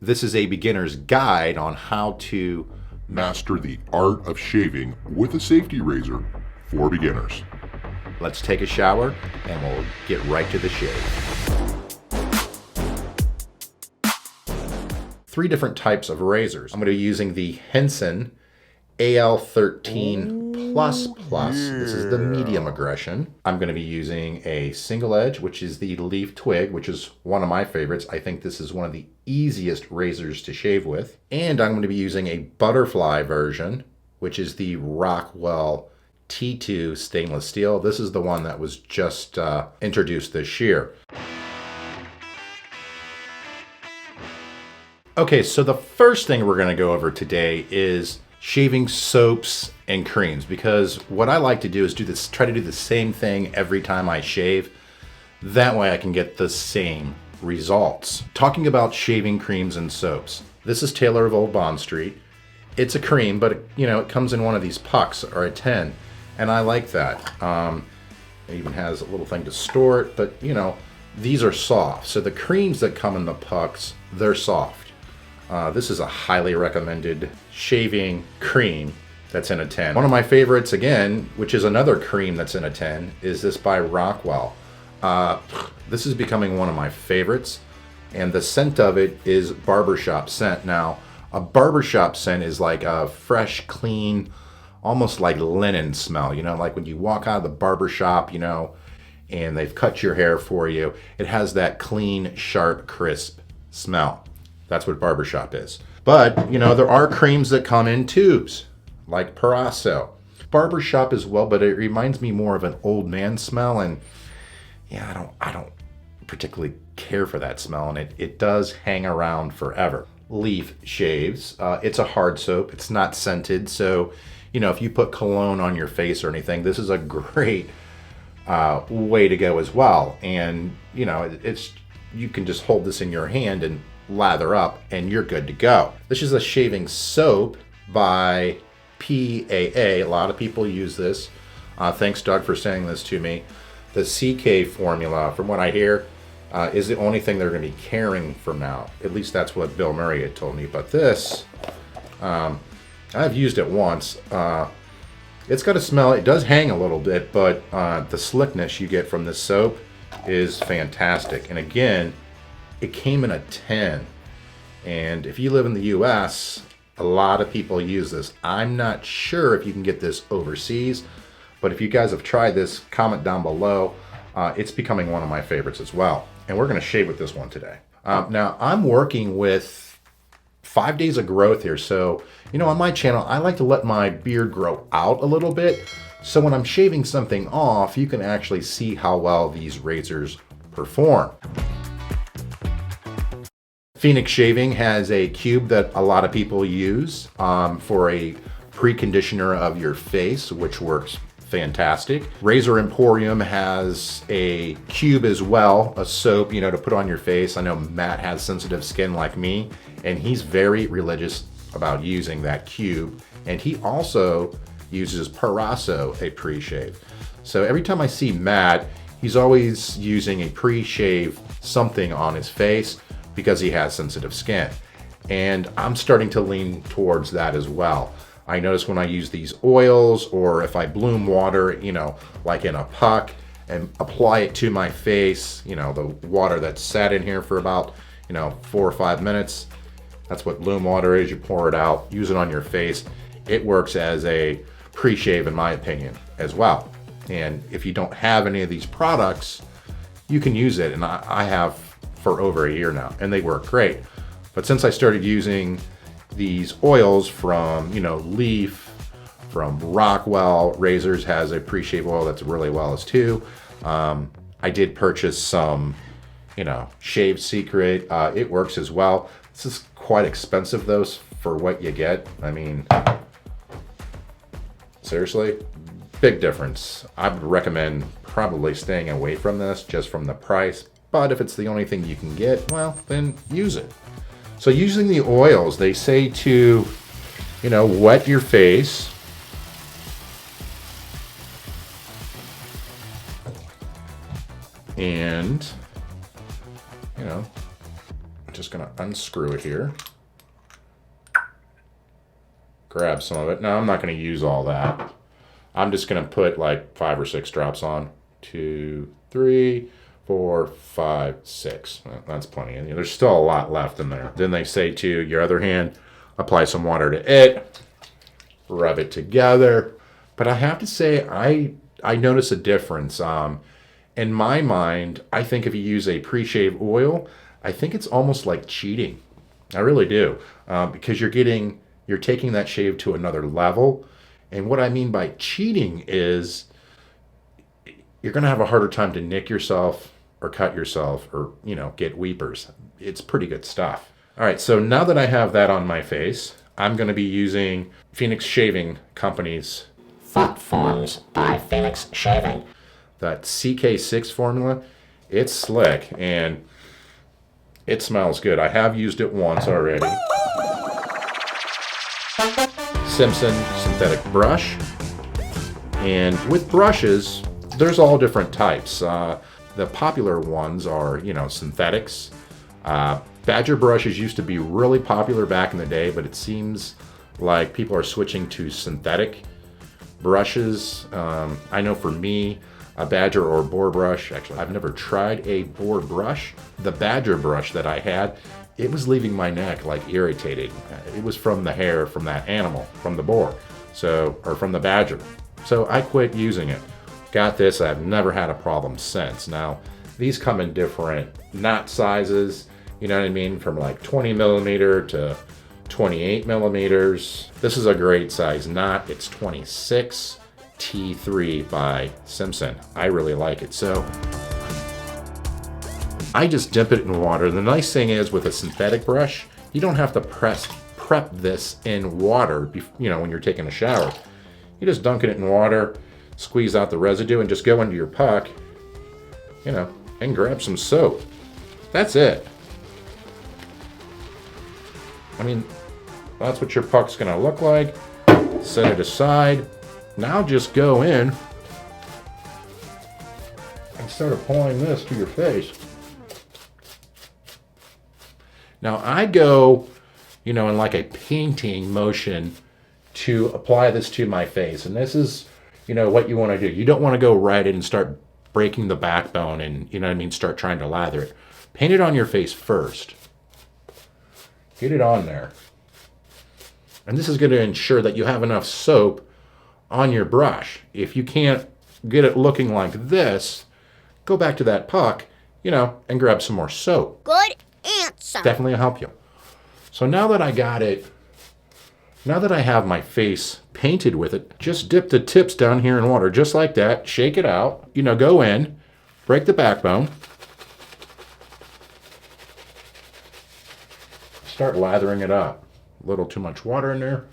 This is a beginner's guide on how to Master the art of shaving with a safety razor for beginners. Let's take a shower and we'll get right to the shave. 3 different types of razors. I'm going to be using the Henson AL13++. This is the medium aggression. I'm going to be using a single edge, which is the leaf twig, which is one of my favorites. I think this is one of the easiest razors to shave with. And I'm going to be using a butterfly version, which is the Rockwell T2 stainless steel. This is the one that was just introduced this year. Okay, so the first thing we're going to go over today is shaving soaps and creams, because what I like to do is try to do the same thing every time I shave. That way I can get the same results. Talking about shaving creams and soaps. This is Taylor of Old Bond Street. It's a cream, but it comes in one of these pucks or a 10, and I like that. It even has a little thing to store it, but these are soft. So the creams that come in the pucks, they're soft. This is a highly recommended shaving cream that's in a 10. One of my favorites, again, which is another cream that's in a 10, is this by Rockwell. This is becoming one of my favorites, and the scent of it is barbershop scent. Now, a barbershop scent is like a fresh, clean, almost like linen smell, like when you walk out of the barbershop, and they've cut your hair for you. It has that clean, sharp, crisp smell. That's what barbershop is. But, there are creams that come in tubes, like Parasso. Barbershop as well, but it reminds me more of an old man smell, and yeah, I don't particularly care for that smell, and it does hang around forever. Leaf shaves. It's a hard soap. It's not scented, so, if you put cologne on your face or anything, this is a great way to go as well. And, you can just hold this in your hand and lather up and you're good to go. This is a shaving soap by PAA. A lot of people use this. Thanks, Doug, for saying this to me. The CK formula, from what I hear, is the only thing they're going to be carrying from now. At least that's what Bill Murray had told me. But this, I've used it once. It's got a smell. It does hang a little bit, but the slickness you get from this soap is fantastic. And again, it came in a 10. And if you live in the US, a lot of people use this. I'm not sure if you can get this overseas, but if you guys have tried this, comment down below. It's becoming one of my favorites as well. And we're going to shave with this one today. Now, I'm working with 5 days of growth here. So, on my channel, I like to let my beard grow out a little bit. So when I'm shaving something off, you can actually see how well these razors perform. Phoenix Shaving has a cube that a lot of people use for a preconditioner of your face, which works fantastic. Razor Emporium has a cube as well, a soap, to put on your face. I know Matt has sensitive skin like me, and he's very religious about using that cube. And he also uses Parasso, a pre-shave. So every time I see Matt, he's always using a pre-shave something on his face, because he has sensitive skin. And I'm starting to lean towards that as well. I notice when I use these oils, or if I bloom water, like in a puck, and apply it to my face, the water that's sat in here for about, 4 or 5 minutes. That's what bloom water is. You pour it out, use it on your face. It works as a pre-shave, in my opinion, as well. And if you don't have any of these products, you can use it. And I have for over a year now, and they work great. But since I started using these oils from, Leaf, from Rockwell Razors has a pre-shave oil that's really well as too. I did purchase some, Shave Secret. It works as well. This is quite expensive though for what you get. I mean, seriously, big difference. I would recommend probably staying away from this just from the price. But if it's the only thing you can get, well, then use it. So using the oils, they say to, wet your face. And, just gonna unscrew it here. Grab some of it. Now I'm not gonna use all that. I'm just gonna put like 5 or 6 drops on. 2, 3, 4, 5, 6. Well, that's plenty. And there's still a lot left in there. Then they say to your other hand, apply some water to it, rub it together. But I have to say, I notice a difference. In my mind, I think if you use a pre-shave oil, I think it's almost like cheating. I really do, because you're taking that shave to another level. And what I mean by cheating is you're going to have a harder time to nick yourself or cut yourself or, get weepers. It's pretty good stuff. All right, so now that I have that on my face, I'm going to be using Phoenix Shaving Company's Thought Forms by Phoenix Shaving. That CK6 formula. It's slick and it smells good. I have used it once already. Simpson synthetic brush. And with brushes, there's all different types. The popular ones are, synthetics. Badger brushes used to be really popular back in the day, but it seems like people are switching to synthetic brushes. I know for me, a Badger or boar brush, actually, I've never tried a boar brush. The Badger brush that I had, it was leaving my neck like irritated. It was from the hair from that animal, from the boar, or from the Badger. So I quit using it. Got this, I've never had a problem since. Now, these come in different knot sizes, you know what I mean? From like 20 millimeter to 28 millimeters. This is a great size knot. It's 26 T3 by Simpson. I really like it. So I just dip it in water. The nice thing is with a synthetic brush, you don't have to prep this in water, when you're taking a shower. You just dunk it in water, squeeze out the residue, and just go into your puck, and grab some soap. That's it. I mean, that's what your puck's gonna look like. Set it aside. Now just go in and start applying this to your face. Now I go, in like a painting motion to apply this to my face. And this is, what you want to do. You don't want to go right in and start breaking the backbone and, start trying to lather it. Paint it on your face first. Get it on there. And this is going to ensure that you have enough soap on your brush. If you can't get it looking like this, go back to that puck, and grab some more soap. Good answer. Definitely help you. So now that I got it, now that I have my face painted with it, just dip the tips down here in water, just like that. Shake it out. Go in, break the backbone. Start lathering it up. A little too much water in there.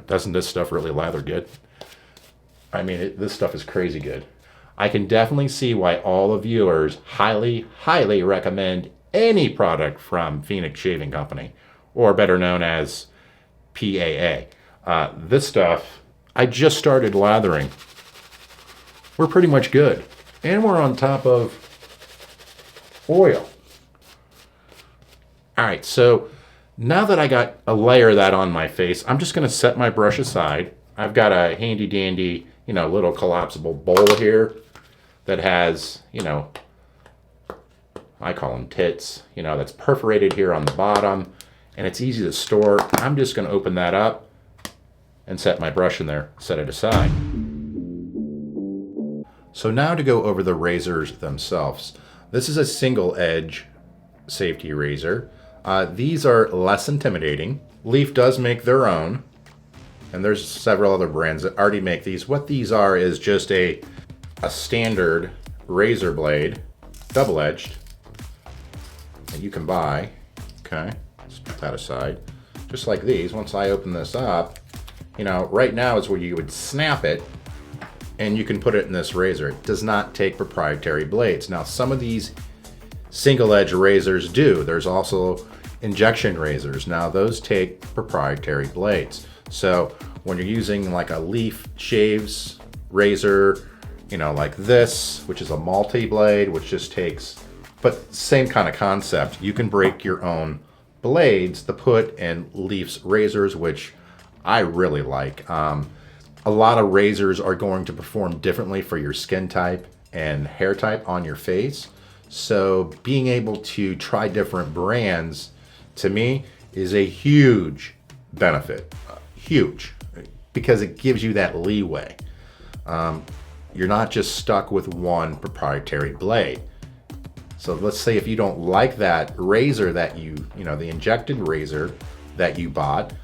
Doesn't this stuff really lather good? I mean, this stuff is crazy good. I can definitely see why all the viewers highly, highly recommend any product from Phoenix Shaving Company, or better known as PAA. This stuff, I just started lathering. We're pretty much good. And we're on top of oil. All right, so now that I got a layer of that on my face, I'm just gonna set my brush aside. I've got a handy dandy, little collapsible bowl here that has, I call them tits, that's perforated here on the bottom, and it's easy to store. I'm just gonna open that up and set my brush in there, set it aside. So now to go over the razors themselves. This is a single edge safety razor. These are less intimidating. Leaf does make their own, and there's several other brands that already make these. What these are is just a standard razor blade, double-edged, that you can buy. Okay, let's put that aside. Just like these, once I open this up, right now is where you would snap it, and you can put it in this razor. It does not take proprietary blades. Now, some of these single edge razors do. There's also injection razors. Now, those take proprietary blades. So when you're using like a Leaf Shaves razor, you know, like this, which is a multi-blade, which just takes, but same kind of concept. You can break your own blades to put in Leaf's razors, which I really like. A lot of razors are going to perform differently for your skin type and hair type on your face. So being able to try different brands, to me, is a huge benefit. Huge. Because it gives you that leeway. You're not just stuck with one proprietary blade. So let's say if you don't like that razor that you know, the injected razor that you bought,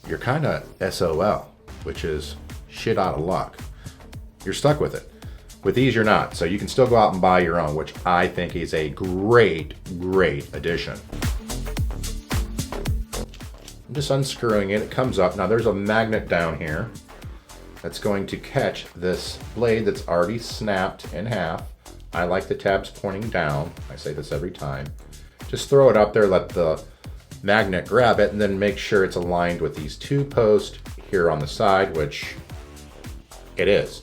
you're kind of SOL, which is shit out of luck. You're stuck with it. With these, you're not. So you can still go out and buy your own, which I think is a great, great addition. I'm just unscrewing it. It comes up. Now there's a magnet down here that's going to catch this blade that's already snapped in half. I like the tabs pointing down. I say this every time. Just throw it up there, let the magnet grab it, and then make sure it's aligned with these two posts here on the side, which it is.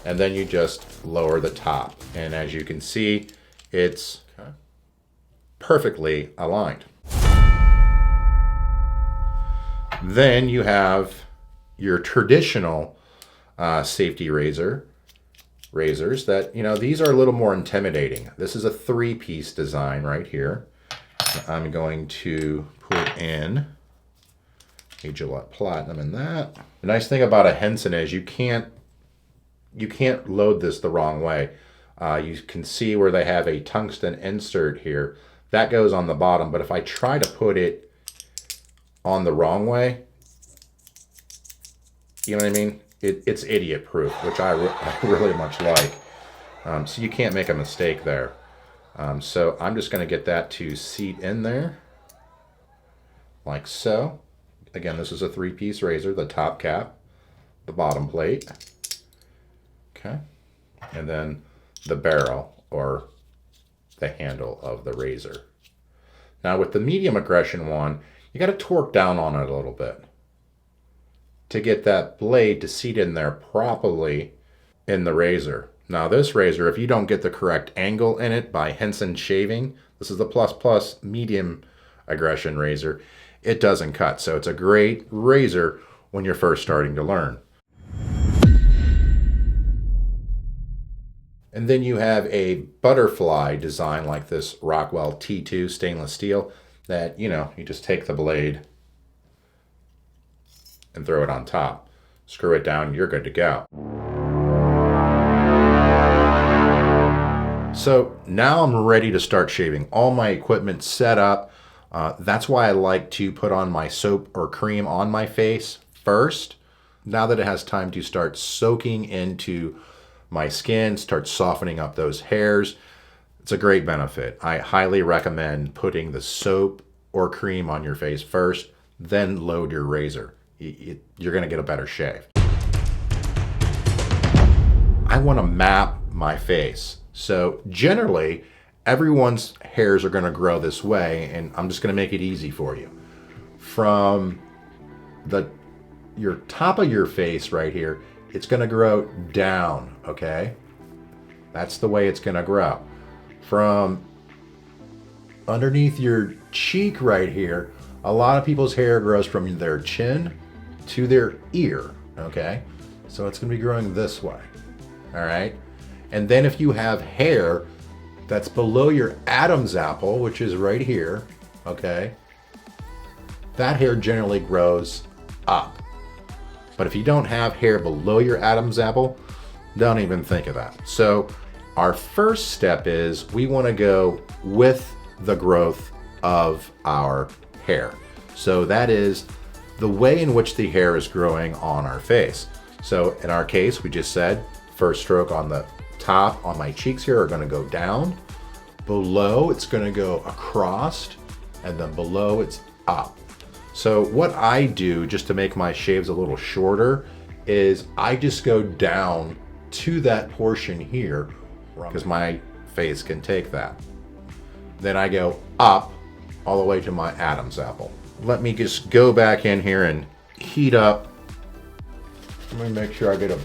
And then you just lower the top. And as you can see, it's perfectly aligned. Then you have your traditional safety razors that, you know, these are a little more intimidating. This is a 3-piece design right here. I'm going to put in a Gillette Platinum in that. The nice thing about a Henson is you can't load this the wrong way. You can see where they have a tungsten insert here. That goes on the bottom, but if I try to put it on the wrong way, you know what I mean? It's idiot proof, which I really much like. So you can't make a mistake there. So I'm just going to get that to seat in there, like so. Again, this is a 3-piece razor, the top cap, the bottom plate, okay, and then the barrel or the handle of the razor. Now with the medium aggression one, you got to torque down on it a little bit to get that blade to seat in there properly in the razor. Now this razor, if you don't get the correct angle in it by Henson shaving, this is the plus medium aggression razor, it doesn't cut. So it's a great razor when you're first starting to learn. And then you have a butterfly design like this Rockwell T2 stainless steel that, you know, you just take the blade and throw it on top. Screw it down, you're good to go. So now I'm ready to start shaving. All my equipment set up. That's why I like to put on my soap or cream on my face first. Now that it has time to start soaking into my skin, start softening up those hairs, it's a great benefit. I highly recommend putting the soap or cream on your face first, then load your razor. You're gonna get a better shave. I wanna map my face. So generally, everyone's hairs are gonna grow this way, and I'm just gonna make it easy for you. From your top of your face right here, it's gonna grow down, okay? That's the way it's gonna grow. From underneath your cheek right here, a lot of people's hair grows from their chin to their ear, okay? So it's gonna be growing this way, all right? And then if you have hair that's below your Adam's apple, which is right here, okay? That hair generally grows up. But if you don't have hair below your Adam's apple, don't even think of that. So our first step is we want to go with the growth of our hair. So that is the way in which the hair is growing on our face. So in our case, we just said first stroke on the top on my cheeks here are going to go down. Below it's going to go across, and then below it's up. So what I do just to make my shaves a little shorter is I just go down to that portion here because my face can take that. Then I go up all the way to my Adam's apple. Let me just go back in here and heat up. Let me make sure I get a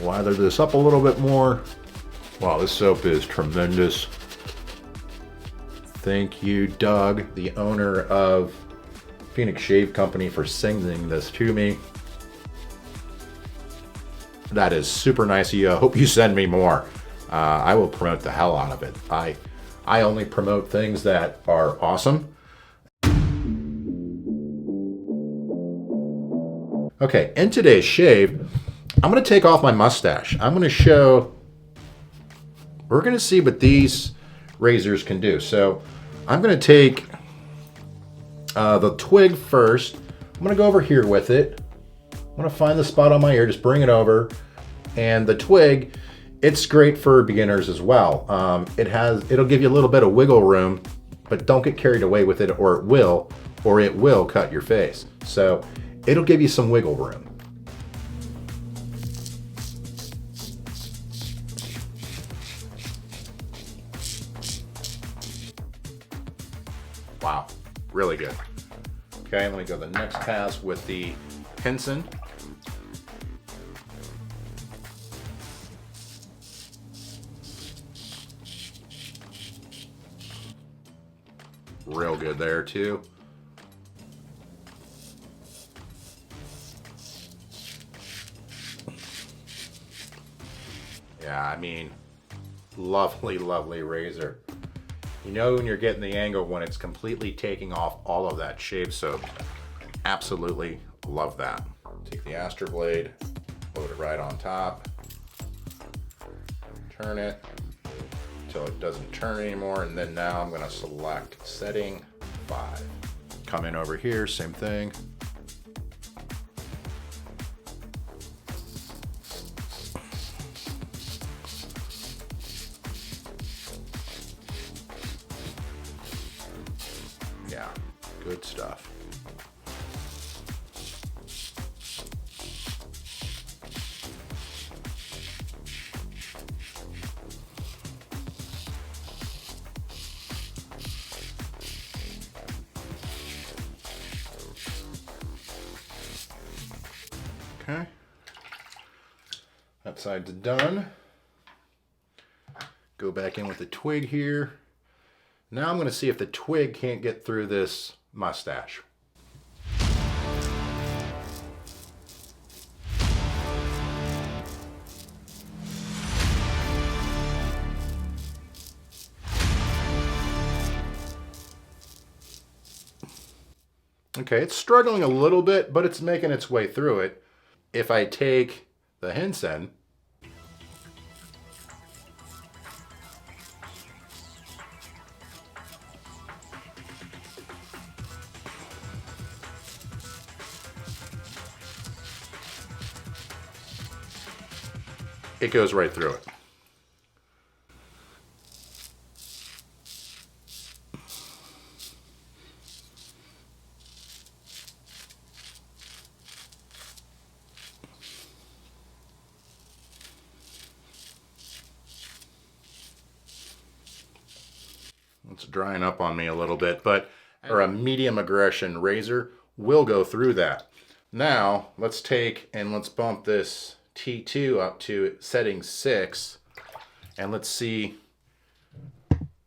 lather this up a little bit more. Wow, this soap is tremendous. Thank you, Doug, the owner of Phoenix Shave Company, for sending this to me. That is super nice of you. I hope you send me more. I will promote the hell out of it. I only promote things that are awesome. Okay, in today's shave, I'm going to take off my mustache. I'm going to show, we're going to see what these razors can do. So I'm going to take the twig first. I'm going to go over here with it. I'm going to find the spot on my ear, just bring it over. And the twig, it's great for beginners as well. It'll give you a little bit of wiggle room, but don't get carried away with it or it will cut your face. So it'll give you some wiggle room. Wow, really good. Okay, let me go to the next pass with the Henson. Real good there too. Yeah, I mean, lovely, lovely razor. You know when you're getting the angle when it's completely taking off all of that shave soap. Absolutely love that. Take the Aster blade, load it right on top, turn it until it doesn't turn anymore, and then now I'm going to select setting 5. Come in over here, same thing. Yeah, good stuff. Okay, that side's done. Go back in with the twig here. Now I'm going to see if the twig can't get through this mustache. Okay, it's struggling a little bit, but it's making its way through it. If I take the Henson, it goes right through it. It's drying up on me a little bit, but a medium aggression razor will go through that. Now let's take and let's bump this T2 up to setting 6, and let's see,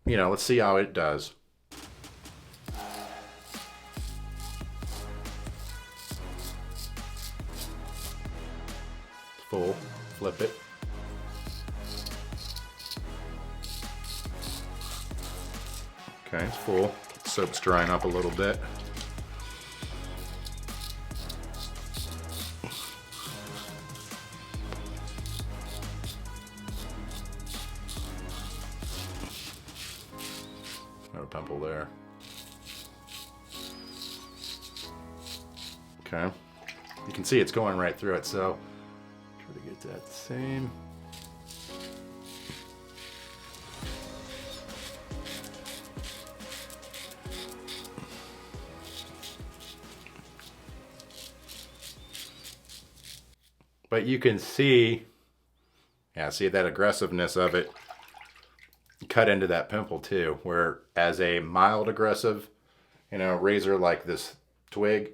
let's see how it does. Full, flip it. Okay, it's full. Soap's drying up a little bit. No pimple there. Okay. You can see it's going right through it, so try to get that same. But you can see, see that aggressiveness of it cut into that pimple too, where as a mild aggressive, razor like this twig,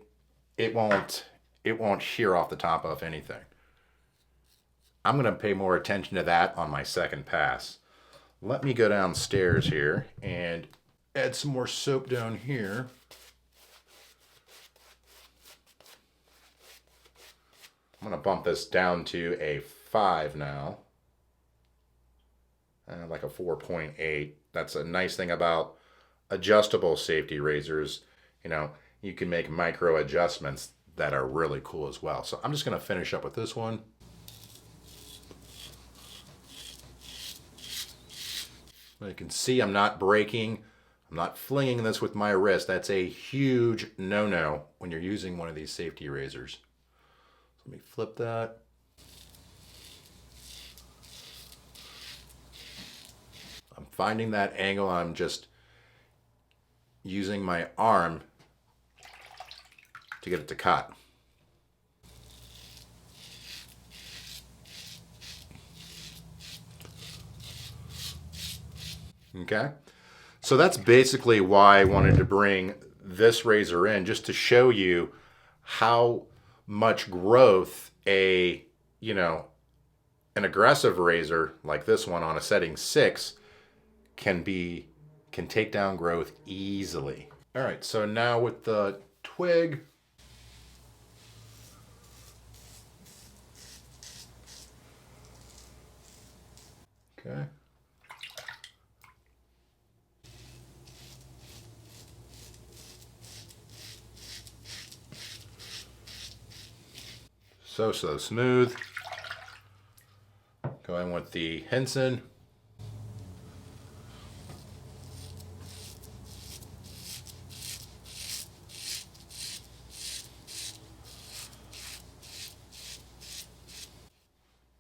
it won't shear off the top of anything. I'm going to pay more attention to that on my second pass. Let me go downstairs here and add some more soap down here. I'm going to bump this down to a 5 now. Like a 4.8. That's a nice thing about adjustable safety razors. You know, you can make micro adjustments that are really cool as well. So I'm just going to finish up with this one. You can see I'm not breaking. I'm not flinging this with my wrist. That's a huge no-no when you're using one of these safety razors. So let me flip that. I'm finding that angle. I'm just using my arm to get it to cut. Okay, so that's basically why I wanted to bring this razor in, just to show you how much growth an aggressive razor like this one on a setting 6 can take down growth easily. All right, so now with the twig, okay. So smooth. Going with the Henson.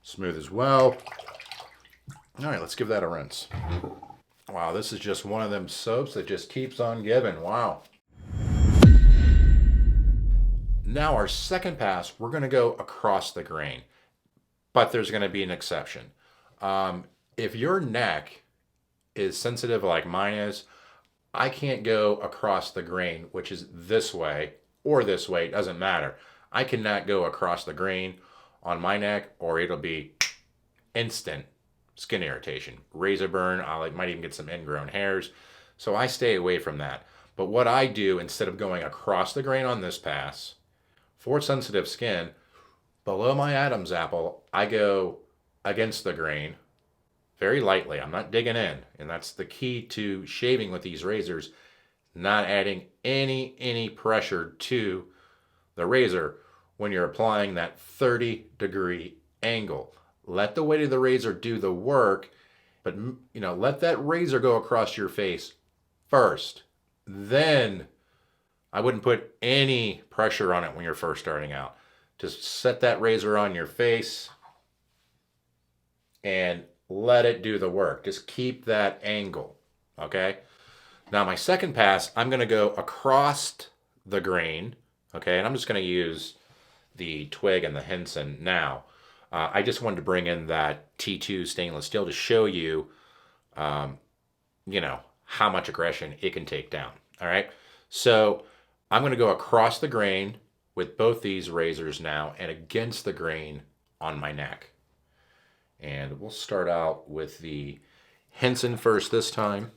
Smooth as well. All right, let's give that a rinse. Wow, this is just one of them soaps that just keeps on giving. Wow. Now our second pass, we're going to go across the grain, but there's going to be an exception. If your neck is sensitive like mine is, I can't go across the grain, which is this way or this way, it doesn't matter. I cannot go across the grain on my neck or it'll be instant skin irritation, razor burn. I might even get some ingrown hairs. So I stay away from that. But what I do, instead of going across the grain on this pass, for sensitive skin, below my Adam's apple, I go against the grain very lightly. I'm not digging in. And that's the key to shaving with these razors, not adding any pressure to the razor when you're applying that 30-degree angle. Let the weight of the razor do the work, but let that razor go across your face first. Then I wouldn't put any pressure on it when you're first starting out. Just set that razor on your face and let it do the work. Just keep that angle, okay? Now my second pass, I'm going to go across the grain, okay? And I'm just going to use the twig and the Henson now. I just wanted to bring in that T2 stainless steel to show you, how much aggression it can take down, all right? So I'm going to go across the grain with both these razors now and against the grain on my neck. And we'll start out with the Henson first this time.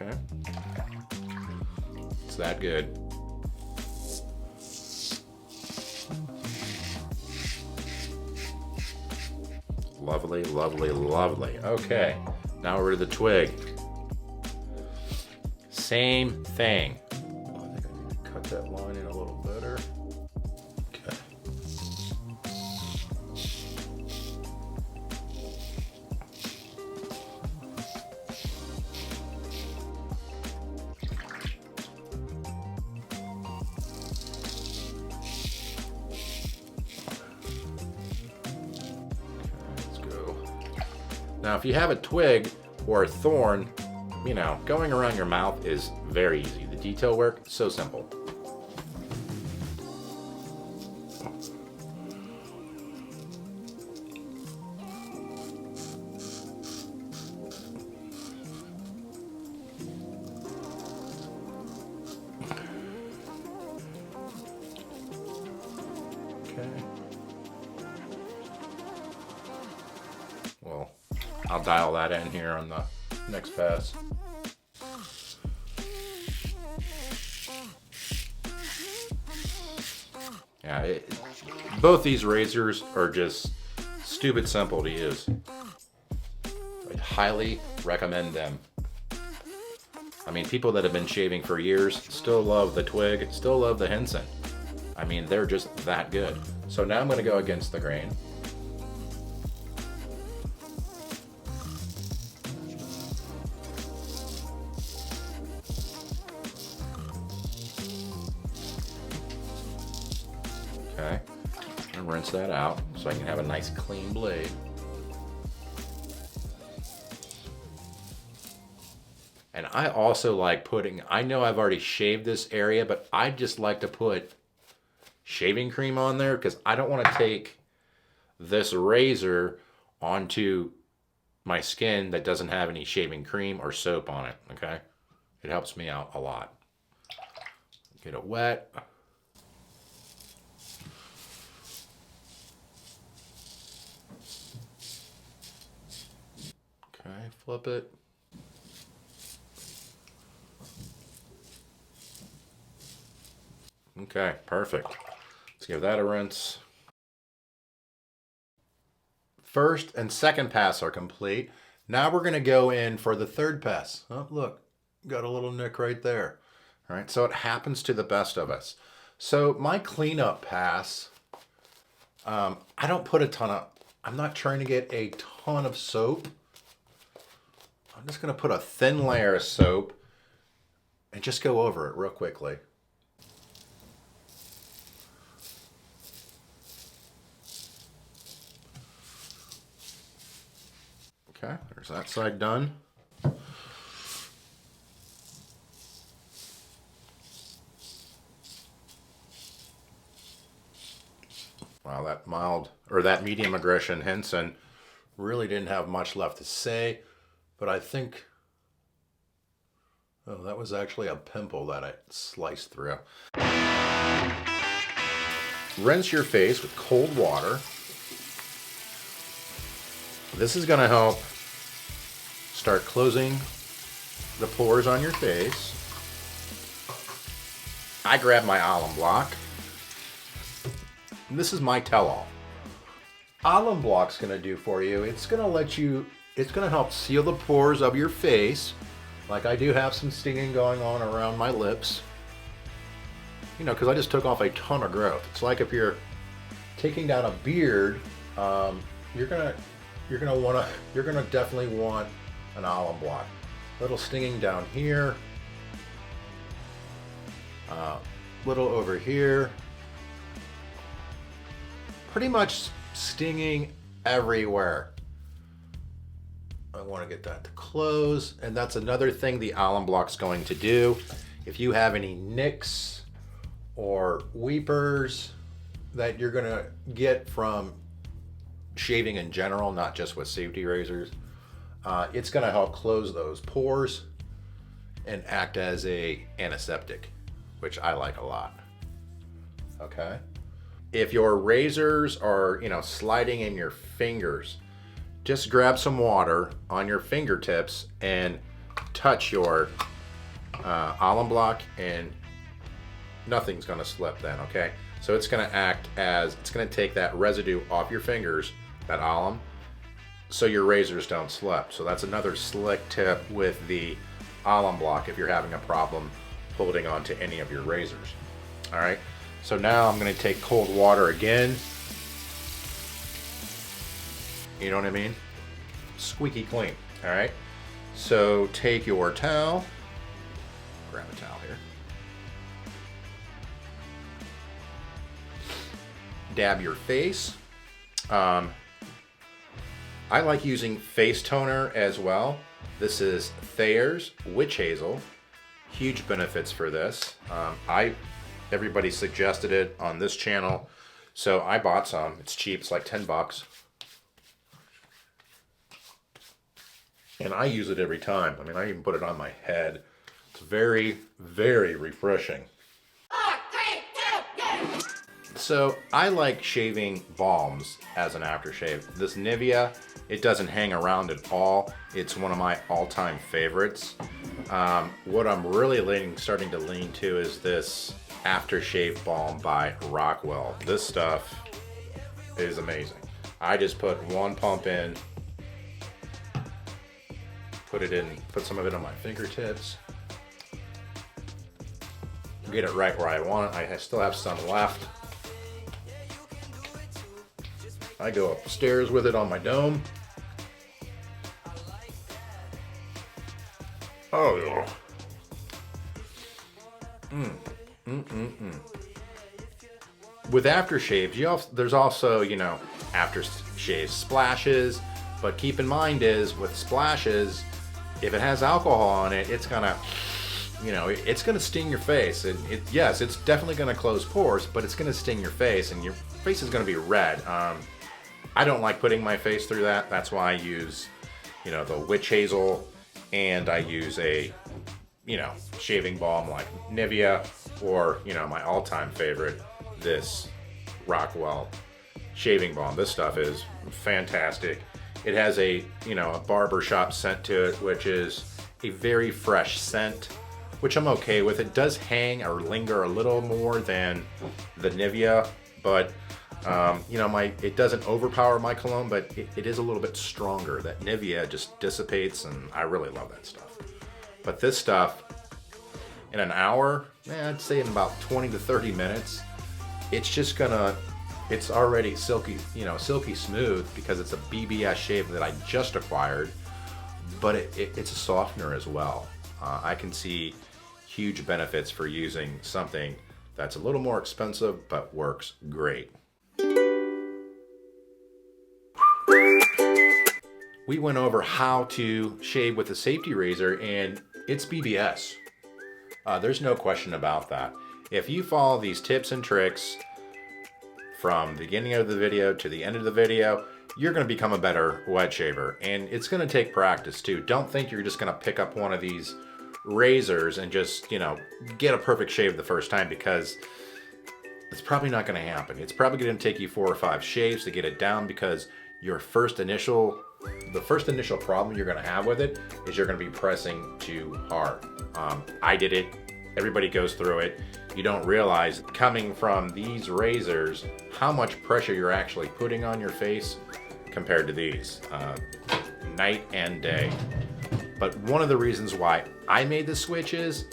Okay. It's that good. Lovely, lovely, lovely. Okay, now we're to the twig. Same thing. I think I need to cut that line in a little better. Okay. Now, if you have a twig or a thorn you know, going around your mouth is very easy. The detail work, so simple. Okay. Well, I'll dial that in here on the next pass. Yeah, both these razors are just stupid simple to use. I highly recommend them. I mean, people that have been shaving for years still love the Twig, still love the Henson. I mean, they're just that good. So now I'm going to go against the grain. Okay, and rinse that out so I can have a nice clean blade. And I also like putting, I know I've already shaved this area, but I just like to put shaving cream on there because I don't want to take this razor onto my skin that doesn't have any shaving cream or soap on it, okay? It helps me out a lot. Get it wet. Okay, flip it. Okay, perfect. Let's give that a rinse. First and second pass are complete. Now we're going to go in for the third pass. Oh, look, got a little nick right there. All right, so it happens to the best of us. So my cleanup pass, I don't put a ton of, I'm not trying to get a ton of soap. I'm just going to put a thin layer of soap and just go over it real quickly. Okay, there's that side done. Wow, that mild, or that medium aggression Henson really didn't have much left to say, but I think, oh, that was actually a pimple that I sliced through. Rinse your face with cold water. This is going to help start closing the pores on your face. I grab my Alum block. And this is my tell-all. Alum block's going to do for you, it's going to help seal the pores of your face. Like I do have some stinging going on around my lips. You know, because I just took off a ton of growth. It's like if you're taking down a beard, you're gonna definitely want an Alum block. Little stinging down here, little over here, pretty much stinging everywhere. I want to get that to close, and that's another thing the Alum block's going to do. If you have any nicks or weepers that you're gonna get from shaving in general, not just with safety razors, it's going to help close those pores and act as a antiseptic, which I like a lot. Okay, if your razors are, you know, sliding in your fingers, just grab some water on your fingertips and touch your Alum block, and nothing's going to slip then. Okay, so it's going to act as, it's going to take that residue off your fingers, that alum, so your razors don't slip. So that's another slick tip with the Alum block if you're having a problem holding on to any of your razors. All right, so now I'm going to take cold water again. You know what I mean? Squeaky clean. All right, so take your towel, grab a towel here, dab your face. I like using face toner as well. This is Thayer's Witch Hazel. Huge benefits for this. Everybody suggested it on this channel, so I bought some. It's cheap, it's like 10 bucks. And I use it every time. I mean, I even put it on my head. It's very, very refreshing. So I like shaving balms as an aftershave. This Nivea, it doesn't hang around at all. It's one of my all-time favorites. What I'm really starting to lean to is this aftershave balm by Rockwell. This stuff is amazing. I just put one pump in, put some of it on my fingertips, get it right where I want it. I still have some left. I go upstairs with it on my dome. Oh yeah. With aftershaves, there's also, you know, aftershave splashes, but keep in mind is with splashes, if it has alcohol on it, it's gonna, you know, it's gonna sting your face. And yes, it's definitely gonna close pores, but it's gonna sting your face, and your face is gonna be red. I don't like putting my face through that. That's why I use, you know, the witch hazel, and I use a, you know, shaving balm like Nivea, or, you know, my all-time favorite, this Rockwell shaving balm. This stuff is fantastic. It has a, you know, a barbershop scent to it, which is a very fresh scent, which I'm okay with. It does hang or linger a little more than the Nivea, but you know, it doesn't overpower my cologne, but it is a little bit stronger. That Nivea just dissipates, and I really love that stuff. But this stuff, in an hour, I'd say in about 20 to 30 minutes, it's already silky, you know, silky smooth, because it's a BBS shave that I just acquired, but it's a softener as well. I can see huge benefits for using something that's a little more expensive, but works great. We went over how to shave with a safety razor, and it's BBS. There's no question about that. If you follow these tips and tricks from the beginning of the video to the end of the video, you're going to become a better wet shaver. And it's going to take practice too. Don't think you're just going to pick up one of these razors and just, you know, get a perfect shave the first time, because it's probably not going to happen. It's probably going to take you 4 or 5 shaves to get it down, because the first initial problem you're going to have with it is you're going to be pressing too hard. I did it. Everybody goes through it. You don't realize, coming from these razors, how much pressure you're actually putting on your face compared to these. Night and day. But one of the reasons why I made the switch is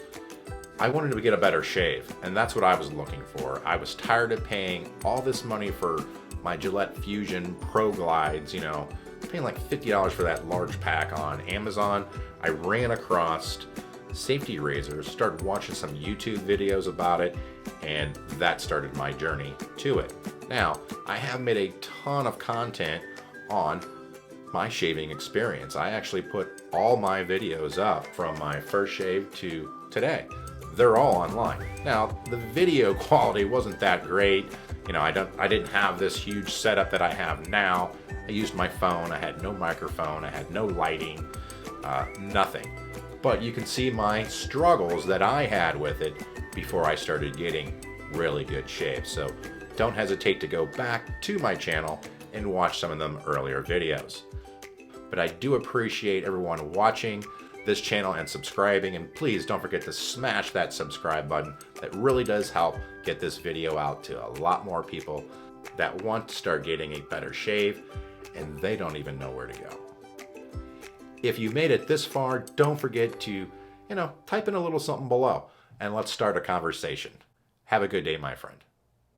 I wanted to get a better shave, and that's what I was looking for. I was tired of paying all this money for my Gillette Fusion Pro Glides, you know, paying like $50 for that large pack on Amazon. I ran across safety razors, started watching some YouTube videos about it, and that started my journey to it. Now, I have made a ton of content on my shaving experience. I actually put all my videos up from my first shave to today. They're all online. Now, the video quality wasn't that great. You know, I didn't have this huge setup that I have now. I used my phone. I had no microphone. I had no lighting, nothing. But you can see my struggles that I had with it before I started getting really good shaves. So don't hesitate to go back to my channel and watch some of them earlier videos. But I do appreciate everyone watching this channel and subscribing, and please don't forget to smash that subscribe button. That really does help get this video out to a lot more people that want to start getting a better shave, and they don't even know where to go. If you made it this far, don't forget to, you know, type in a little something below, and let's start a conversation. Have a good day, my friend.